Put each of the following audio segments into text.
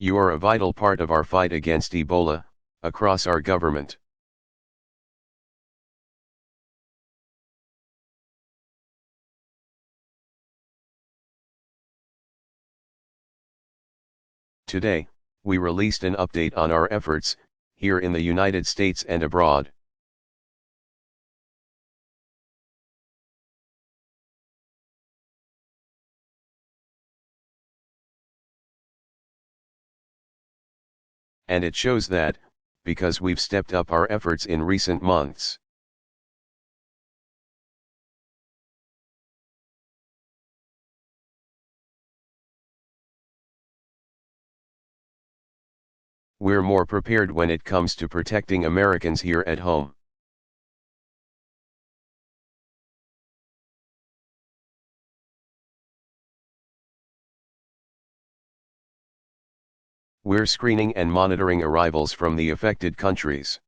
You are a vital part of our fight against Ebola, across our government. Today, we released an update on our efforts, here in the United States and abroad. And it shows that, because we've stepped up our efforts in recent months. We're more prepared when it comes to protecting Americans here at home. We're screening and monitoring arrivals from the affected countries.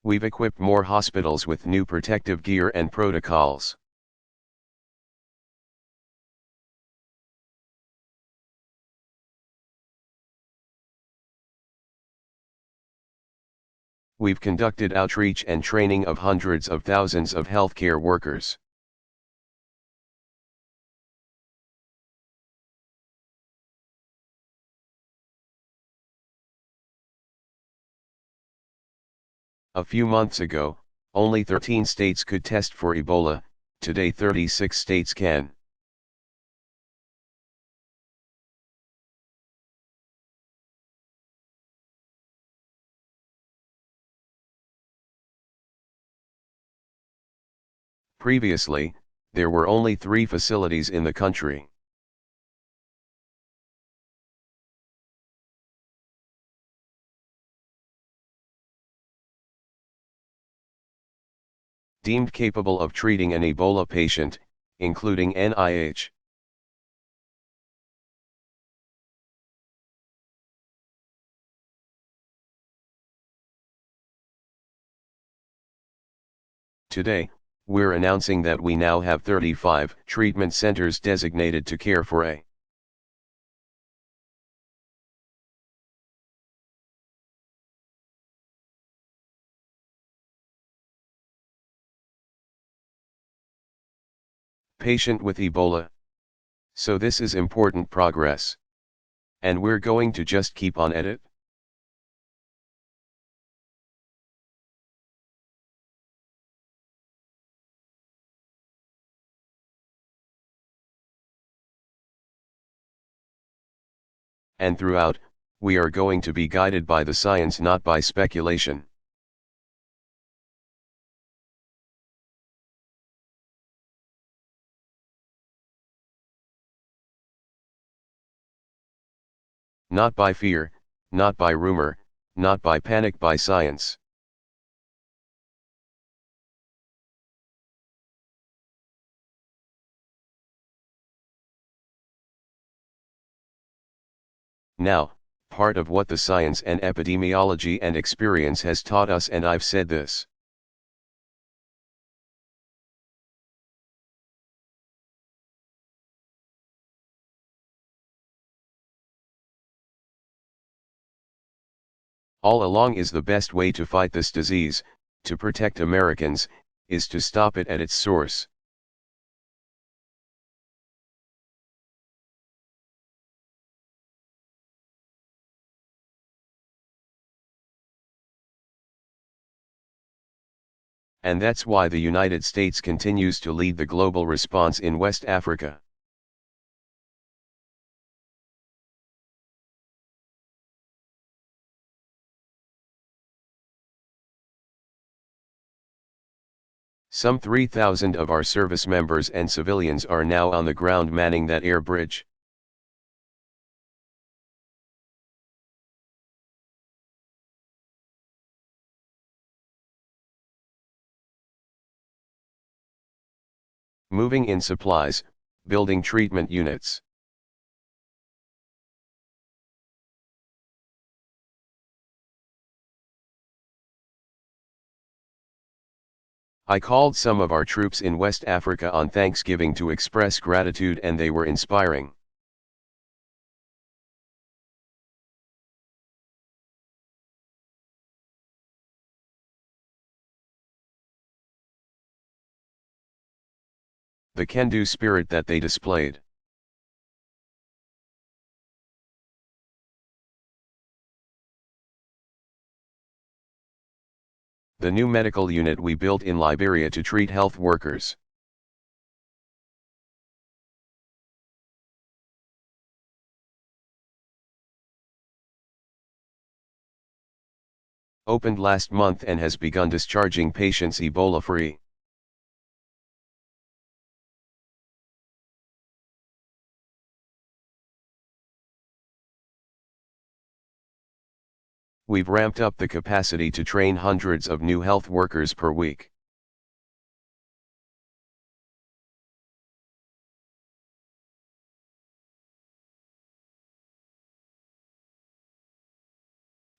We've equipped more hospitals with new protective gear and protocols. We've conducted outreach and training of hundreds of thousands of healthcare workers. A few months ago, only 13 states could test for Ebola, today 36 states can. Previously, there were only 3 facilities in the country. Deemed capable of treating an Ebola patient, including NIH. Today, we're announcing that we now have 35 treatment centers designated to care for a patient with Ebola. So this is important progress. And we're going to just keep on at it. And throughout, we are going to be guided by the science, not by speculation. Not by fear, not by rumor, not by panic, by science. Now, part of what the science and epidemiology and experience has taught us, and I've said this. All along is the best way to fight this disease, to protect Americans, is to stop it at its source. And that's why the United States continues to lead the global response in West Africa. Some 3,000 of our service members and civilians are now on the ground manning that air bridge. Moving in supplies, building treatment units. I called some of our troops in West Africa on Thanksgiving to express gratitude, and they were inspiring. The can-do spirit that they displayed. The new medical unit we built in Liberia to treat health workers. Opened last month and has begun discharging patients Ebola-free. We've ramped up the capacity to train hundreds of new health workers per week.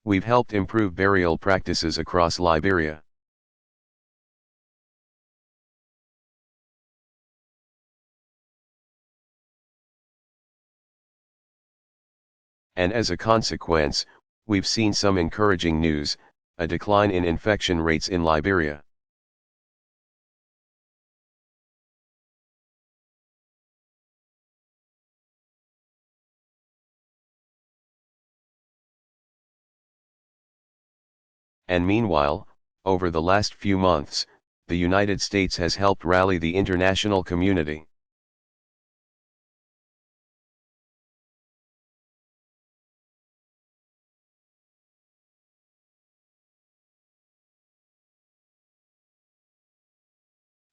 We've helped improve burial practices across Liberia. And as a consequence, we've seen some encouraging news: a decline in infection rates in Liberia. And meanwhile, over the last few months, the United States has helped rally the international community.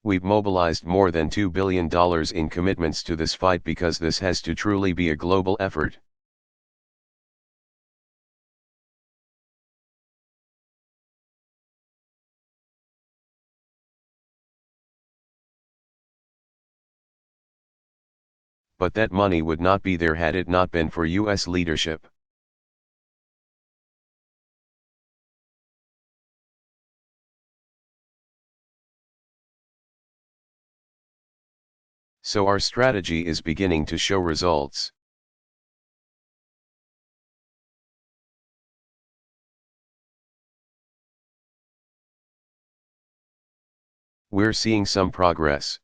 We've mobilized more than $2 billion in commitments to this fight, because this has to truly be a global effort. But that money would not be there had it not been for US leadership. So our strategy is beginning to show results. We're seeing some progress.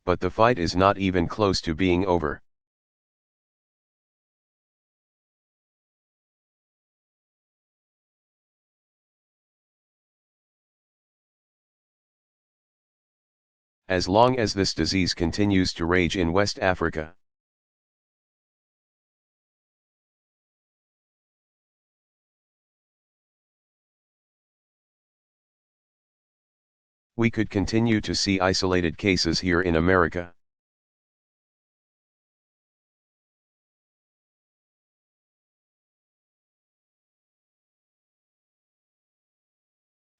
But the fight is not even close to being over. As long as this disease continues to rage in West Africa, we could continue to see isolated cases here in America.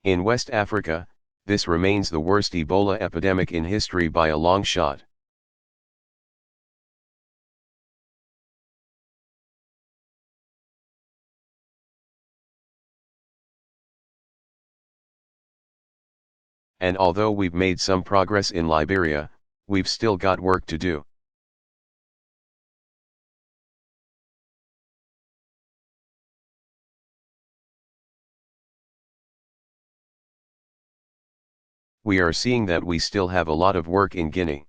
In West Africa, this remains the worst Ebola epidemic in history by a long shot. And although we've made some progress in Liberia, we've still got work to do. We are seeing that we still have a lot of work in Guinea.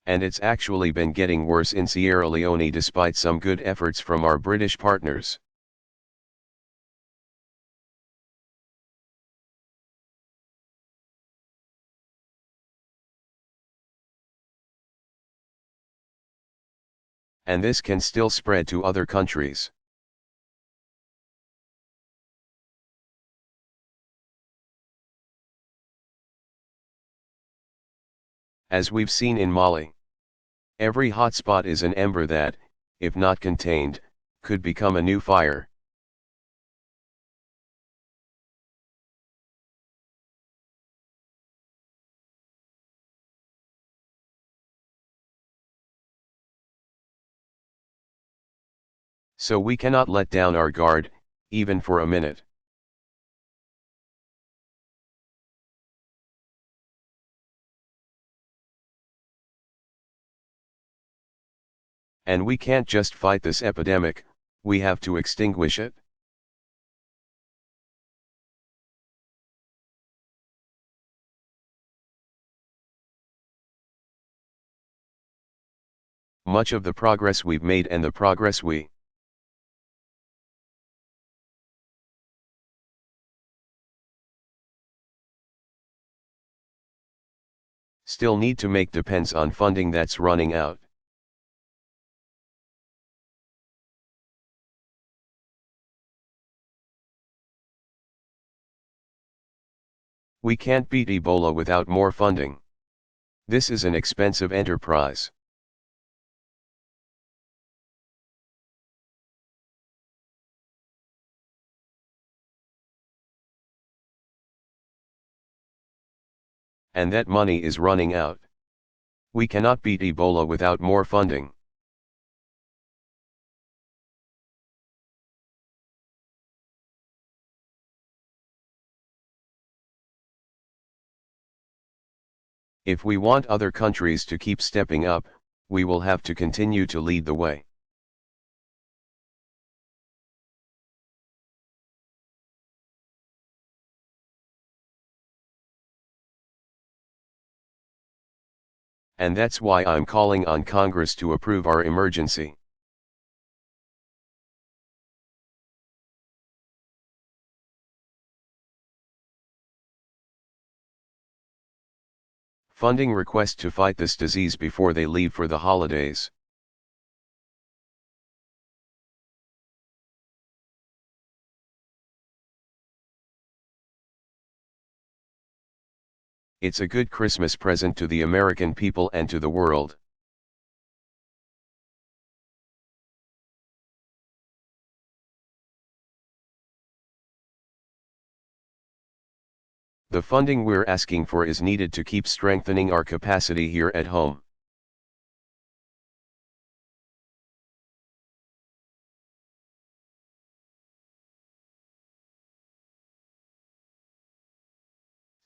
And it's actually been getting worse in Sierra Leone despite some good efforts from our British partners. And this can still spread to other countries. As we've seen in Mali, every hotspot is an ember that, if not contained, could become a new fire. So we cannot let down our guard, even for a minute. And we can't just fight this epidemic, we have to extinguish it. Much of the progress we've made and the progress we still need to make depends on funding that's running out. We can't beat Ebola without more funding. This is an expensive enterprise. And that money is running out. We cannot beat Ebola without more funding. If we want other countries to keep stepping up, we will have to continue to lead the way. And that's why I'm calling on Congress to approve our emergency. Funding request to fight this disease before they leave for the holidays. It's a good Christmas present to the American people and to the world. The funding we're asking for is needed to keep strengthening our capacity here at home.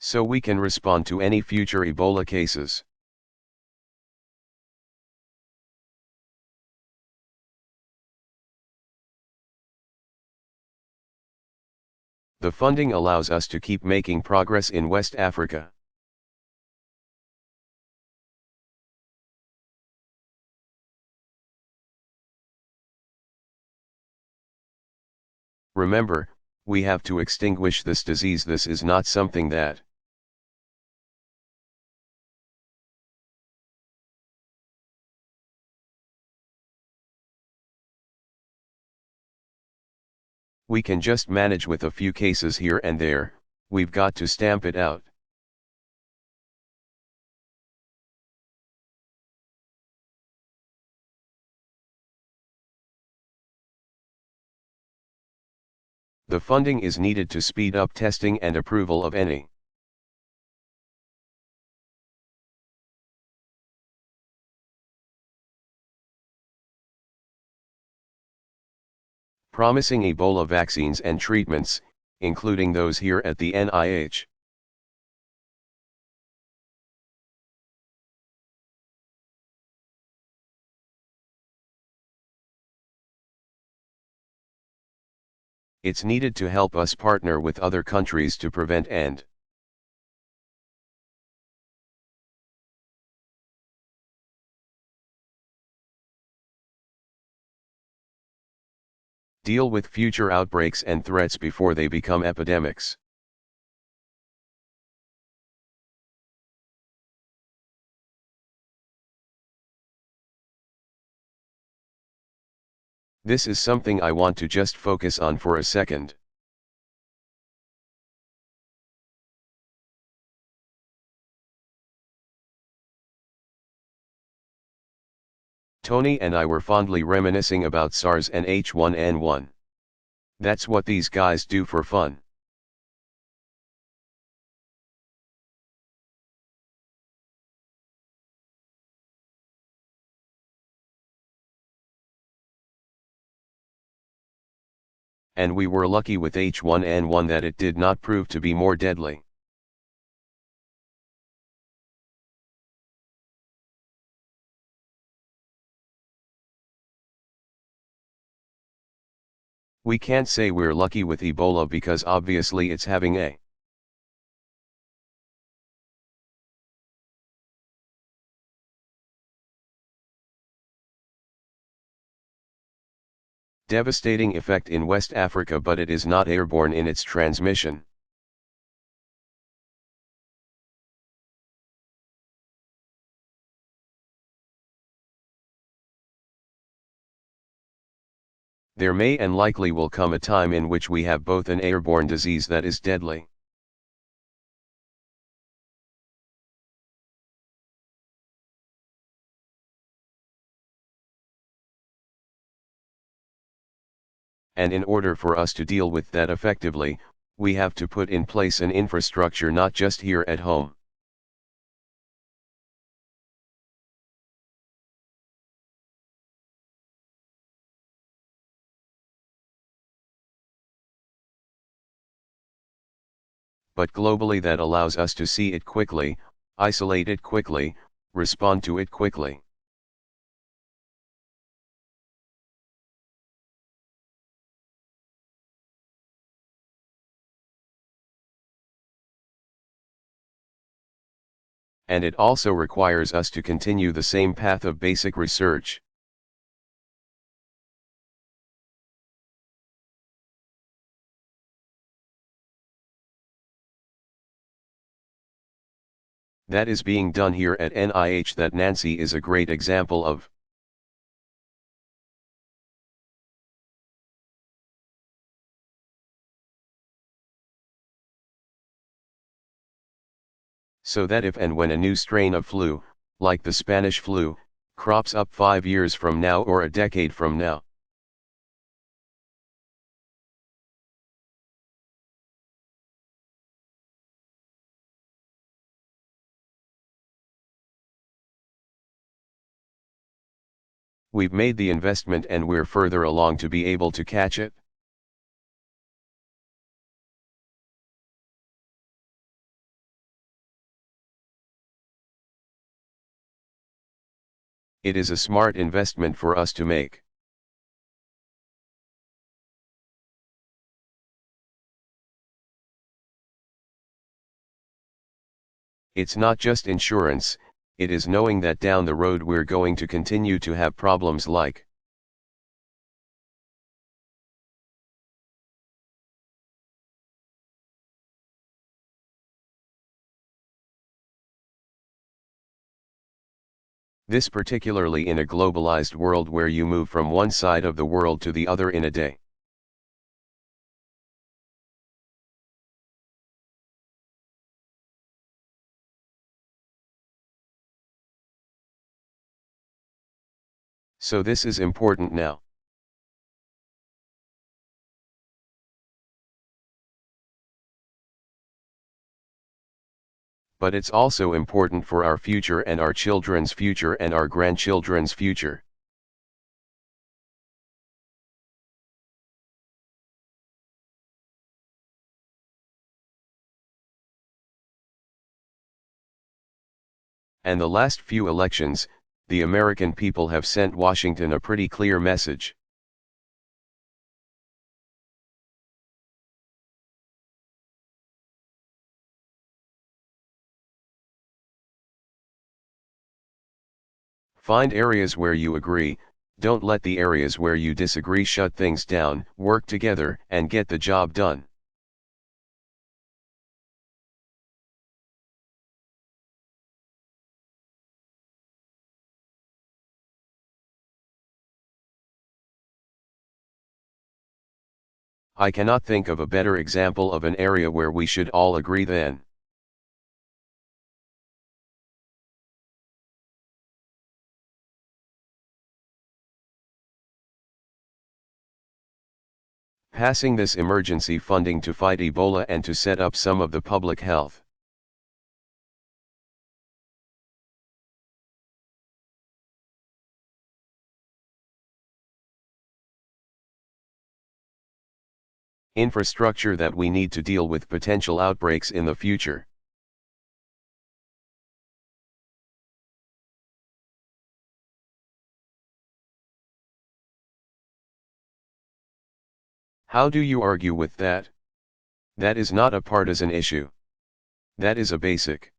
So we can respond to any future Ebola cases. The funding allows us to keep making progress in West Africa. Remember, we have to extinguish this disease. This is not something that we can just manage with a few cases here and there. We've got to stamp it out. The funding is needed to speed up testing and approval of any promising Ebola vaccines and treatments, including those here at the NIH. It's needed to help us partner with other countries to prevent and deal with future outbreaks and threats before they become epidemics. This is something I want to just focus on for a second. Tony and I were fondly reminiscing about SARS and H1N1. That's what these guys do for fun. and we were lucky with H1N1 that it did not prove to be more deadly. We can't say we're lucky with Ebola because obviously it's having a devastating effect in West Africa, but it is not airborne in its transmission. There may and likely will come a time in which we have both an airborne disease that is deadly and in order for us to deal with that effectively, we have to put in place an infrastructure not just here at home. But globally that allows us to see it quickly, isolate it quickly, respond to it quickly. And it also requires us to continue the same path of basic research. That is being done here at NIH that Nancy is a great example of. So that if and when a new strain of flu, like the Spanish flu, crops up 5 years from now or a decade from now, we've made the investment and we're further along to be able to catch it. It is a smart investment for us to make. It's not just insurance, it is knowing that down the road we're going to continue to have problems like this, particularly in a globalized world where you move from one side of the world to the other in a day. So this is important now. But it's also important for our future and our children's future and our grandchildren's future. And the last few elections, the American people have sent Washington a pretty clear message. Find areas where you agree, don't let the areas where you disagree shut things down, work together and get the job done. I cannot think of a better example of an area where we should all agree than passing this emergency funding to fight Ebola and to set up some of the public health. Infrastructure that we need to deal with potential outbreaks in the future. How do you argue with that? That is not a partisan issue. That is a basic.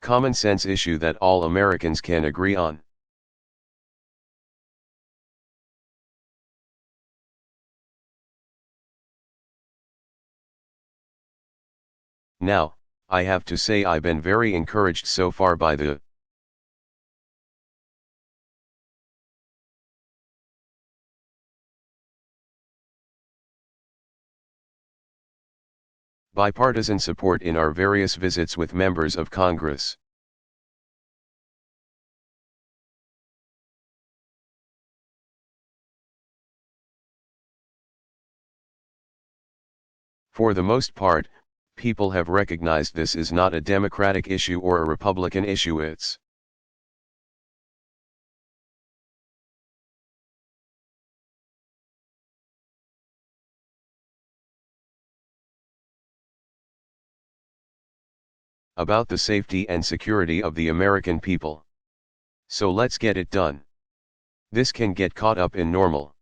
Common sense issue that all Americans can agree on. Now, I have to say I've been very encouraged so far by the bipartisan support in our various visits with members of Congress. For the most part, people have recognized this is not a Democratic issue or a Republican issue, it's about the safety and security of the American people. So let's get it done. This can get caught up in normal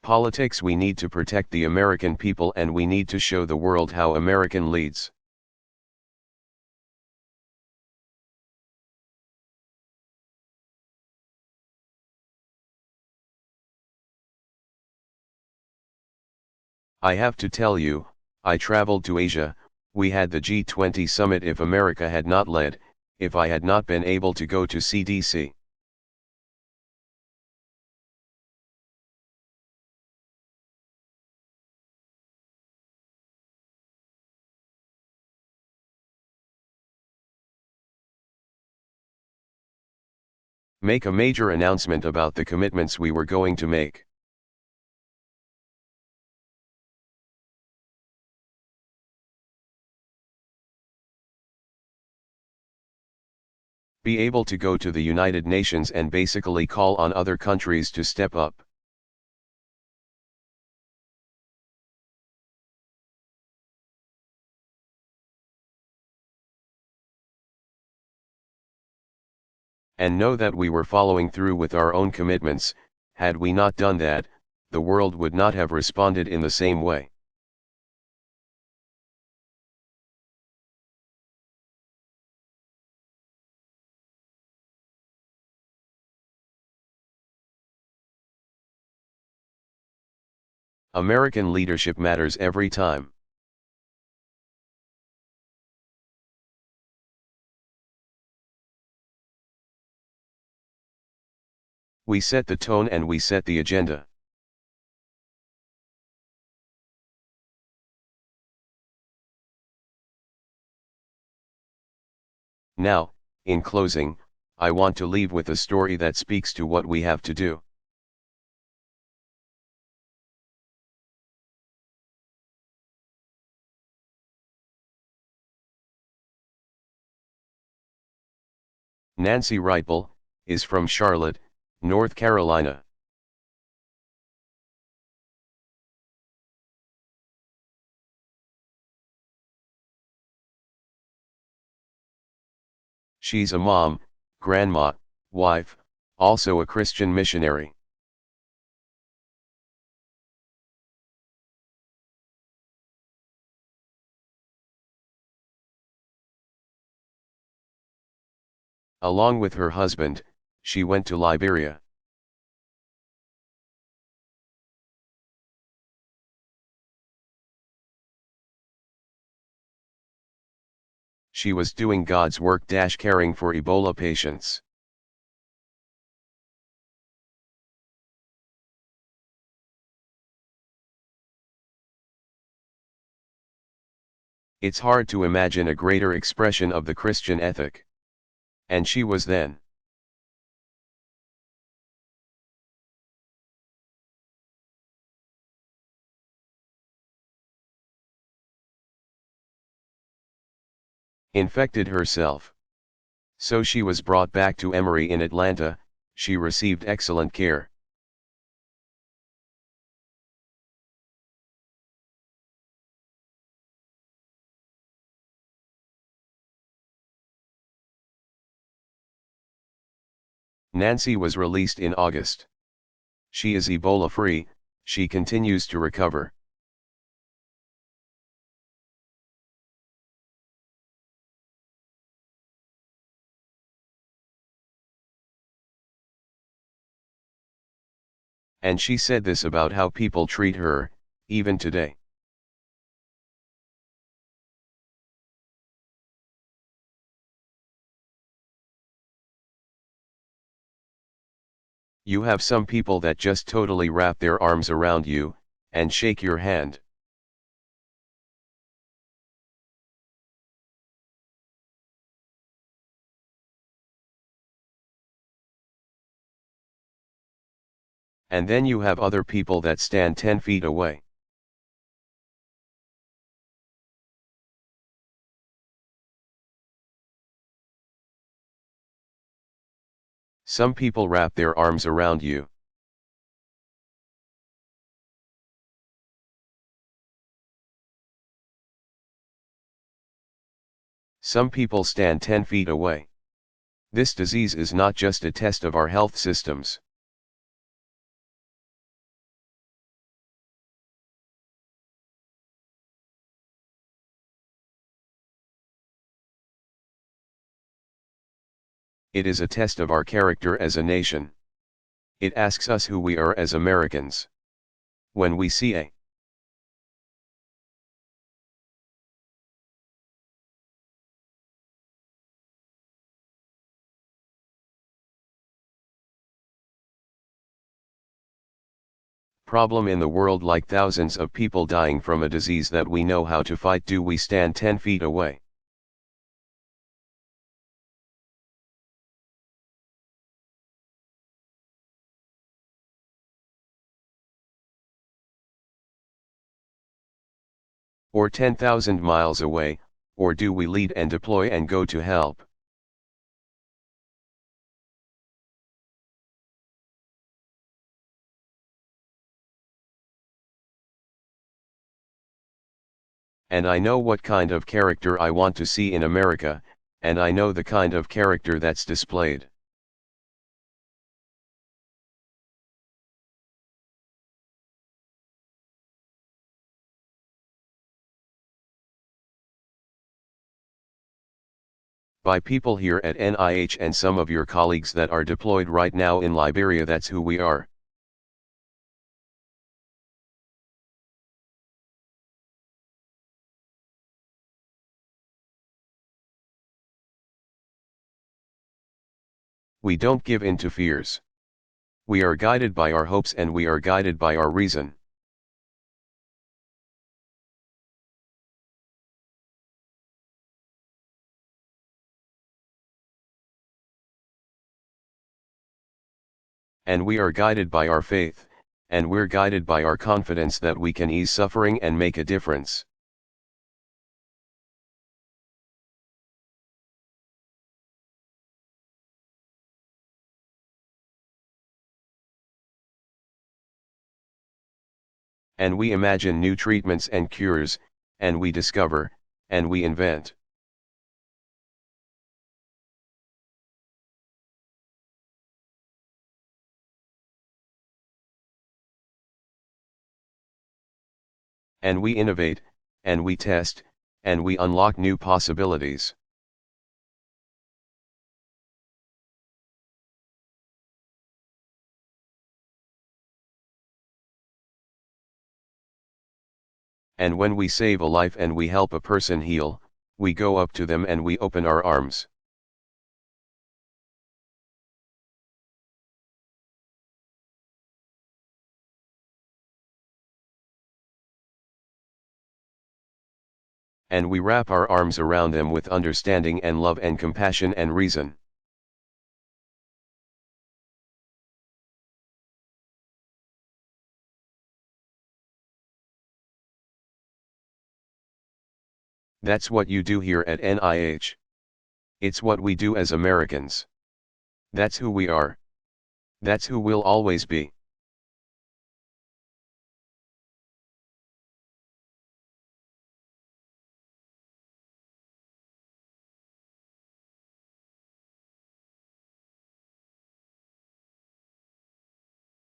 politics. We need to protect the American people and we need to show the world how American leads. I have to tell you, I traveled to Asia, we had the G20 summit. If America had not led, if I had not been able to go to CDC. Make a major announcement about the commitments we were going to make. Be able to go to the United Nations and basically call on other countries to step up. And know that we were following through with our own commitments. Had we not done that, the world would not have responded in the same way. American leadership matters every time. We set the tone and we set the agenda. Now, in closing, I want to leave with a story that speaks to what we have to do. Nancy Reitbel is from Charlotte, North Carolina. She's a mom, grandma, wife, also a Christian missionary. Along with her husband, she went to Liberia. She was doing God's work, caring for Ebola patients. It's hard to imagine a greater expression of the Christian ethic. And she was then. Infected herself. So she was brought back to Emory in Atlanta. She received excellent care. Nancy was released in August. She is Ebola-free, she continues to recover. And she said this about how people treat her, even today. You have some people that just totally wrap their arms around you, and shake your hand. And then you have other people that stand 10 feet away. Some people wrap their arms around you. Some people stand 10 feet away. This disease is not just a test of our health systems. It is a test of our character as a nation. It asks us who we are as Americans. When we see a problem in the world, like thousands of people dying from a disease that we know how to fight, do we stand 10 feet away? Or 10,000 miles away, or do we lead and deploy and go to help? And I know what kind of character I want to see in America, and I know the kind of character that's displayed. By people here at NIH and some of your colleagues that are deployed right now in Liberia. That's who we are. We don't give in to fears. We are guided by our hopes and we are guided by our reason. And we are guided by our faith, and we're guided by our confidence that we can ease suffering and make a difference. And we imagine new treatments and cures, and we discover, and we invent. And we innovate, and we test, and we unlock new possibilities. And when we save a life and we help a person heal, we go up to them and we open our arms. and we wrap our arms around them with understanding and love and compassion and reason. That's what you do here at NIH. It's what we do as Americans. That's who we are. That's who we'll always be.